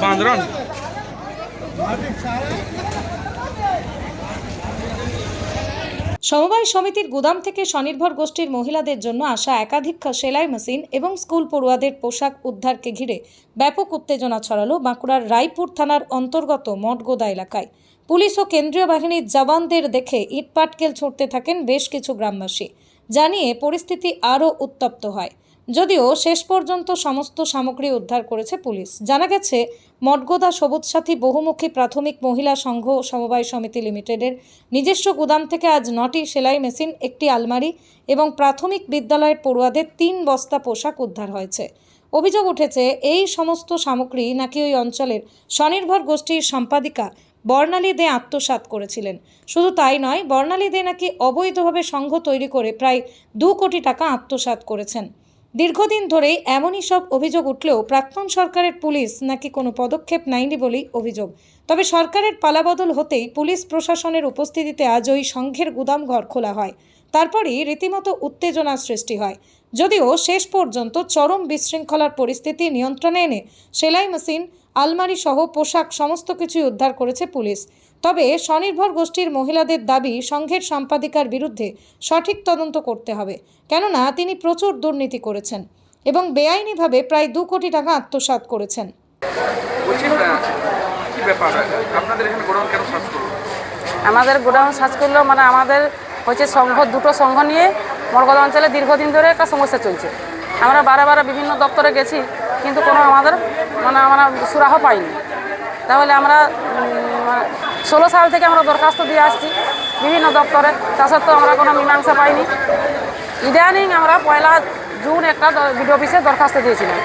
বাঁধরান সমবায় সমিতির গুদাম থেকে স্বনির্ভর গোষ্ঠীর মহিলাদের জন্য আসা একাধিক সেলাই মেশিন এবং স্কুল পড়ুয়াদের পোশাক উদ্ধারকে ঘিরে ব্যাপক উত্তেজনা ছড়ালো বাঁকুড়ার রায়পুর থানার অন্তর্গত মঠগোদা এলাকায়। পুলিশ ও কেন্দ্রীয় বাহিনীর জওয়ানদের দেখে ইটপাটকেল ছুঁড়তে থাকেন বেশ কিছু গ্রামবাসী, জানিয়ে পরিস্থিতি আরও উত্তপ্ত হয়। যদিও শেষ পর্যন্ত সমস্ত সামগ্রী উদ্ধার করেছে পুলিশ। জানা গেছে, মঠগোদা সবুজ সাথী বহুমুখী প্রাথমিক মহিলা সংঘ সমবায় সমিতি লিমিটেডের নিজস্ব গুদাম থেকে আজ 9টি সেলাই মেশিন, একটি আলমারি এবং প্রাথমিক বিদ্যালয়ের পড়ুয়াদের 3 বস্তা পোশাক উদ্ধার হয়েছে। অভিযোগ উঠেছে, এই সমস্ত সামগ্রী নাকি ওই অঞ্চলের স্বনির্ভর গোষ্ঠীর সম্পাদিকা বর্ণালী দে আত্মসাৎ করেছিলেন। শুধু তাই নয়, বর্ণালী দে নাকি অবৈধভাবে সংঘ তৈরি করে প্রায় 2 কোটি টাকা আত্মসাৎ করেছেন। দীর্ঘদিন ধরেই এমনই সব অভিযোগ উঠলেও প্রাক্তন সরকারের পুলিশ নাকি কোনো পদক্ষেপ নেয়নি বলেই অভিযোগ। তবে সরকারের পালাবদল হতেই পুলিশ প্রশাসনের উপস্থিতিতে আজ ওই সংঘের গুদামঘর খোলা হয়। তারপরই রীতিমতো উত্তেজনার সৃষ্টি হয়। যদিও শেষ পর্যন্ত চরম বিশৃঙ্খলার পরিস্থিতি নিয়ন্ত্রণে এনে সেলাই মেশিন, আলমারি সহ পোশাক সমস্ত কিছুই উদ্ধার করেছে পুলিশ। তবে স্বনির্ভর গোষ্ঠীর মহিলাদের দাবি, সংঘের সম্পাদিকার বিরুদ্ধে সঠিক তদন্ত করতে হবে, কেননা তিনি প্রচুর দুর্নীতি করেছেন এবং বেআইনিভাবে প্রায় 2 কোটি টাকা আত্মসাৎ করেছেন। আমাদের গোডাউন সার্চ করলো, মানে আমাদের হচ্ছে সংঘ, 2টো সংঘ নিয়ে মঠগোদা অঞ্চলে দীর্ঘদিন ধরে একটা সমস্যা চলছে। আমরা বারে বিভিন্ন দপ্তরে গেছি, কিন্তু কোনো আমাদের আমরা সুরাহ পাইনি। তাহলে আমরা 16 সাল থেকে আমরা দরখাস্ত দিয়ে আসছি বিভিন্ন দপ্তরে, তা সত্ত্বেও আমরা কোনো মীমাংসা পাইনি। ইদানিং আমরা 1 জুন একটা বিডিও অফিসে দরখাস্ত দিয়েছিলাম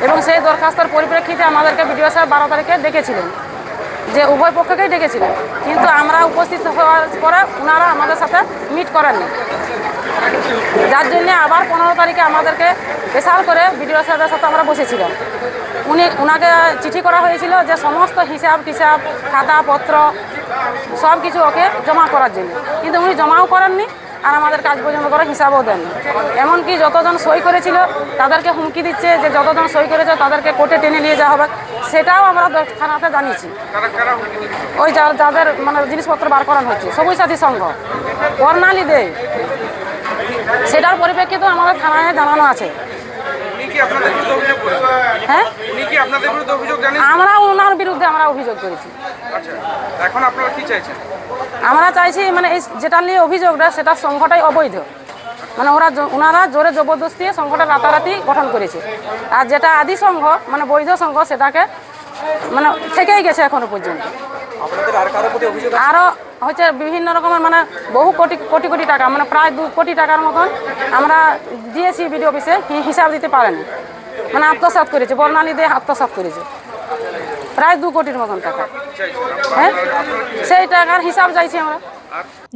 এবং সেই দরখাস্তের পরিপ্রেক্ষিতে আমাদেরকে বিডিও সাহেব 12 তারিখে ডেকেছিলেন, যে উভয় পক্ষকেই ডেকেছিলেন, কিন্তু আমরা উপস্থিত হওয়ার পরে ওনারা আমাদের সাথে মিট করেননি, যার জন্যে আবার 15 তারিখে আমাদেরকে স্পেশাল করে বিডিও সাহেবের সাথে আমরা বসেছিলাম। ওনাকে চিঠি করা হয়েছিল যে সমস্ত হিসাব টিসাব খাতাপত্র সব কিছু ওকে জমা করার জন্য, কিন্তু উনি জমাও করেননি আর আমাদের কাজ পর্যন্ত করে হিসাবও দেননি। এমনকি যতজন সই করেছিল তাদেরকে হুমকি দিচ্ছে যে যতজন সই করেছে তাদেরকে কোর্টে টেনে নিয়ে যাওয়া হবে, সেটাও আমরা থানাতে জানিয়েছি। ওই যাদের জিনিসপত্র বার করানো হচ্ছে, সবুজ সাথী সংঘ, বর্ণালী দে, সেটার পরিপ্রেক্ষিতে আমাদের থানায় জানানো আছে। হ্যাঁ, আমরা ওনার বিরুদ্ধে আমরা অভিযোগ করেছি। এখন আপনারা কি চাইছেন? আমরা চাইছি এই যেটা নিয়ে অভিযোগটা, সেটা সংঘটাই অবৈধ। ওনারা জোরে জবরদস্তি সংঘটা রাতারাতি গঠন করেছে, আর যেটা আদি সংঘ বৈধ সংঘ সেটাকে থেকেই গেছে এখনো পর্যন্ত। আরও হচ্ছে বিভিন্ন রকমের বহু কোটি কোটি টাকা, প্রায় 2 কোটি টাকার মতন আমরা দিয়েছি বিডিও অফিসে, হিসাব দিতে পারেনি, আত্মসাৎ করেছে, বর্ণালী দিয়ে আত্মসাৎ করেছে প্রায় 2 কোটির মতন টাকা। হ্যাঁ, সেই টাকার হিসাব চাইছি আমরা।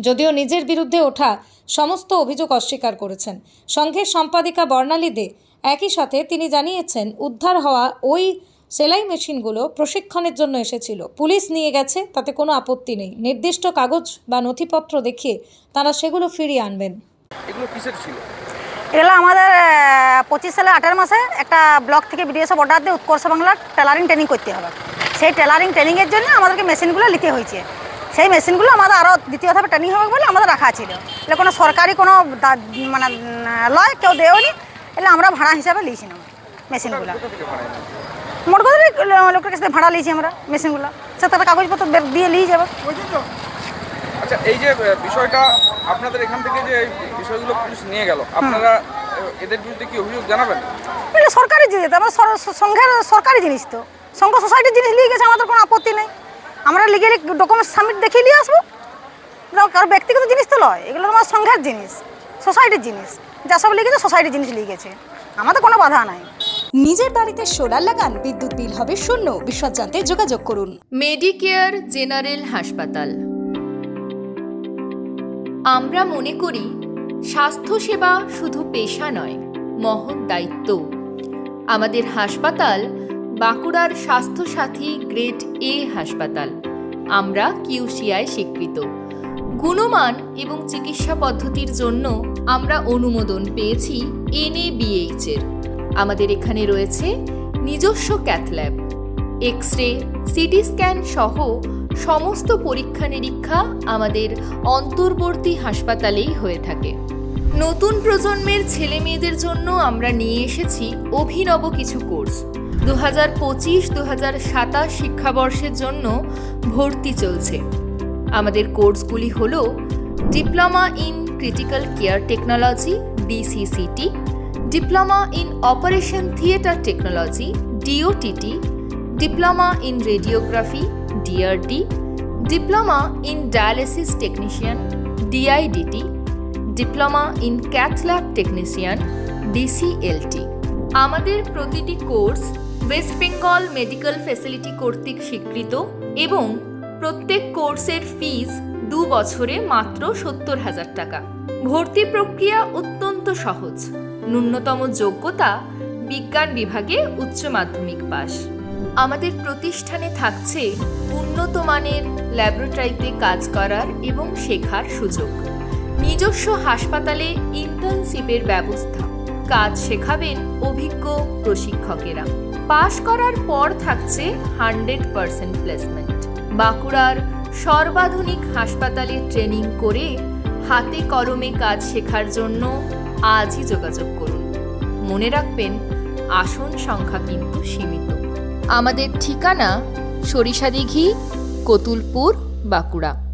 যদিও নিজের বিরুদ্ধে ওঠা সমস্ত অভিযোগ অস্বীকার করেছেন সংঘের সম্পাদিকা বর্ণালী দে। একই সাথে তিনি জানিয়েছেন, উদ্ধার হওয়া ওই সেলাই মেশিনগুলো প্রশিক্ষণের জন্য এসেছিল, পুলিশ নিয়ে গেছে, তাতে কোনো আপত্তি নেই। নির্দিষ্ট কাগজ বা নথিপত্র দেখিয়ে তারা সেগুলো ফিরিয়ে আনবেন। এগুলো কিসের ছিল? এগুলো আমাদের 25 সালে 8 মাসে একটা ব্লক থেকে বিডিএসএফ অর্ডার দিয়ে উৎকর্ষ বাংলার টেলারিং ট্রেনিং করতে হবে। সেই টেলারিং ট্রেনিংয়ের জন্য আমাদেরকে মেশিনগুলো নিতে হয়েছে। সেই মেশিনগুলো আমাদের আরও দ্বিতীয় ধাপে ট্রেনিং হবে বলে আমাদের রাখা ছিল। এগুলো কোনো সরকারি কোনো লয়, কেউ দেয়নি, এগুলো আমরা ভাড়া হিসাবে নিয়েছিলাম মেশিনগুলো। মঠগোদার লোকের কাছে ভাড়া নিয়েছি আমরা মেশিনগুলো, সে তারা কাগজপত্র দিয়ে নিয়ে যাবে। আচ্ছা, এই যে বিষয়টা আপনাদের এখান থেকে যে বিষয়গুলো পুলিশ নিয়ে গেল, আপনারা এদের বিরুদ্ধে কি অভিযোগ জানাবেন? এটা সরকারি জিনিস, আমার সংঘের সরকারি জিনিস, তো সংঘ সোসাইটির জিনিস নিয়ে গেছে, আমাদের কোনো আপত্তি নেই। আমরা লিগেলি ডকুমেন্টস সাবমিট দেখিয়ে নিয়ে আসবো, কারো ব্যক্তিগত জিনিস তো নয়, এগুলো আমার সংঘের জিনিস, সোসাইটির জিনিস, যা সব লিখেছে সোসাইটির জিনিস লিখেছে, আমাদের কোনো বাধা নাই। নিজের বাড়িতে সোলার লাগান, বিদ্যুৎ বিল হবে শূন্য। বিশদ জানতে যোগাযোগ করুন। মেডিকেয়ার জেনারেল হাসপাতাল। আমরা মনে করি স্বাস্থ্যসেবা শুধু পেশা নয়, মহৎ দায়িত্ব। আমাদের হাসপাতাল বাঁকুড়ার স্বাস্থ্যসাথী গ্রেড এ হাসপাতাল। আমরা কিউসিআই স্বীকৃত। গুণমান এবং চিকিৎসা পদ্ধতির জন্য আমরা অনুমোদন পেয়েছি NABH এর। আমাদের এখানে রয়েছে নিজস্ব cath lab, x ray, CT scan সহ সমস্ত পরীক্ষা নিরীক্ষা আমাদের অন্তর্বর্তী হাসপাতালেই হয়ে থাকে। নতুন প্রজন্মের ছেলে মেয়েদের জন্য আমরা নিয়ে এসেছি অভিনব কিছু কোর্স। 2025-2027 শিক্ষাবর্ষের জন্য ভর্তি চলছে। আমাদের কোর্সগুলি হল diploma in critical care technology DCCT, diploma in operation theatre technology DOTT, diploma in radiography DRD, diploma in dialysis technician DIDT, diploma in cath lab technician DCLT। আমাদের প্রতিটি course West Bengal medical facility কর্তৃক স্বীকৃত এবং প্রত্যেক কোর্সের ফিজ 2 বছরে মাত্র 70,000 টাকা। ভর্তি প্রক্রিয়া অত্যন্ত সহজ। ন্যূনতম যোগ্যতা বিজ্ঞান বিভাগে উচ্চ মাধ্যমিক পাস। আমাদের প্রতিষ্ঠানে থাকছে উন্নত মানের ল্যাবরেটরিতে কাজ করার এবং শেখার সুযোগ। নিজস্ব হাসপাতালে ইন্টার্নশিপের ব্যবস্থা। কাজ শেখাবেন অভিজ্ঞ প্রশিক্ষকেরা। পাশ করার পর থাকছে 100% প্লেসমেন্ট। বাঁকুড়ার সর্বাধুনিক হাসপাতালে ট্রেনিং করে হাতে কলমে কাজ শেখার জন্য আজই যোগাযোগ করুন। মনে রাখবেন, আসন সংখ্যা কিন্তু সীমিত। আমাদের ঠিকানা সরিষাদিঘি, কতুলপুর, বাঁকুড়া।